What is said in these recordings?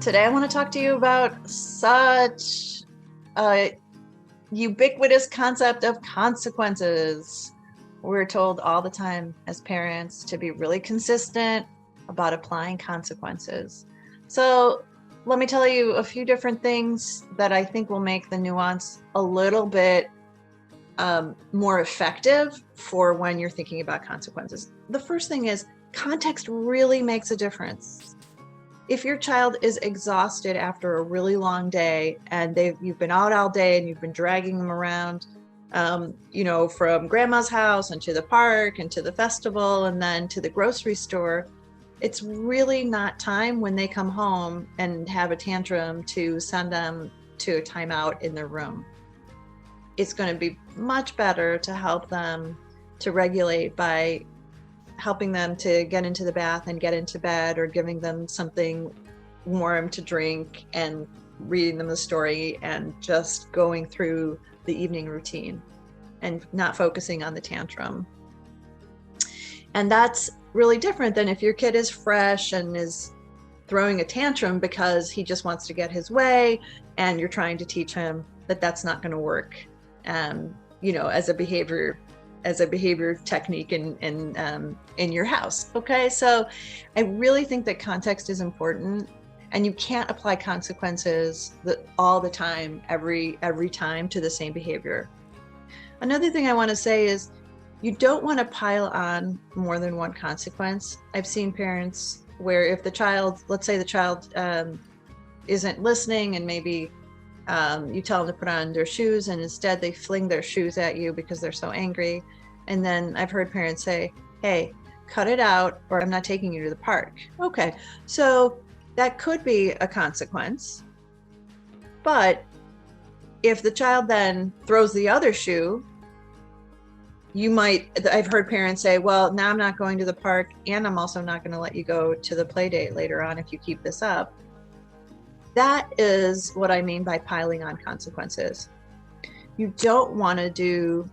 Today I want to talk to you about such a ubiquitous concept of consequences. We're told all the time as parents to be really consistent about applying consequences. So let me tell you a few different things that I think will make the nuance a little bit more effective for when you're thinking about consequences. The first thing is context really makes a difference. If your child is exhausted after a really long day and you've been out all day and you've been dragging them around, from grandma's house and to the park and to the festival and then to the grocery store, it's really not time when they come home and have a tantrum to send them to a timeout in their room. It's going to be much better to help them to regulate by helping them to get into the bath and get into bed, or giving them something warm to drink and reading them a story and just going through the evening routine and not focusing on the tantrum. And that's really different than if your kid is fresh and is throwing a tantrum because he just wants to get his way and you're trying to teach him that that's not going to work, as a behavior technique in your house. Okay, so I really think that context is important, and you can't apply consequences all the time, every time to the same behavior. Another thing I want to say is you don't want to pile on more than one consequence. I've seen parents where if let's say the child isn't listening, and maybe you tell them to put on their shoes and instead they fling their shoes at you because they're so angry. And then I've heard parents say, hey, cut it out or I'm not taking you to the park. Okay, so that could be a consequence. But if the child then throws the other shoe, I've heard parents say, well, now I'm not going to the park and I'm also not going to let you go to the play date later on if you keep this up. That is what I mean by piling on consequences. You don't want to do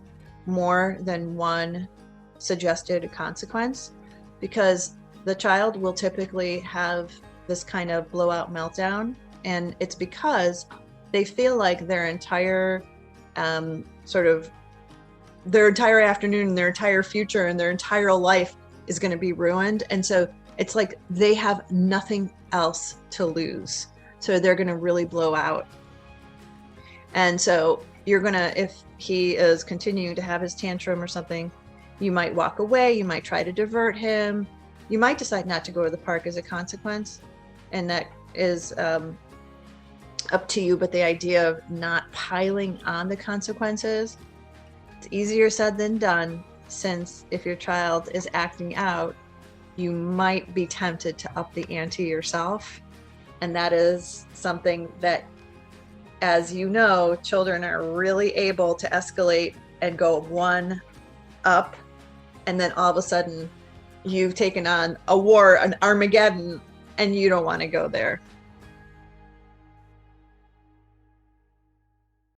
more than one suggested consequence, because the child will typically have this kind of blowout meltdown, and it's because they feel like their entire afternoon, their entire future, and their entire life is going to be ruined. And so it's like they have nothing else to lose, so they're going to really blow out. And so if he is continuing to have his tantrum or something, you might walk away, you might try to divert him, you might decide not to go to the park as a consequence, and that is up to you. But the idea of not piling on the consequences, it's easier said than done, since if your child is acting out, you might be tempted to up the ante yourself. And that is something that, as you know, children are really able to escalate and go one up, and then all of a sudden you've taken on a war, an Armageddon, and you don't want to go there.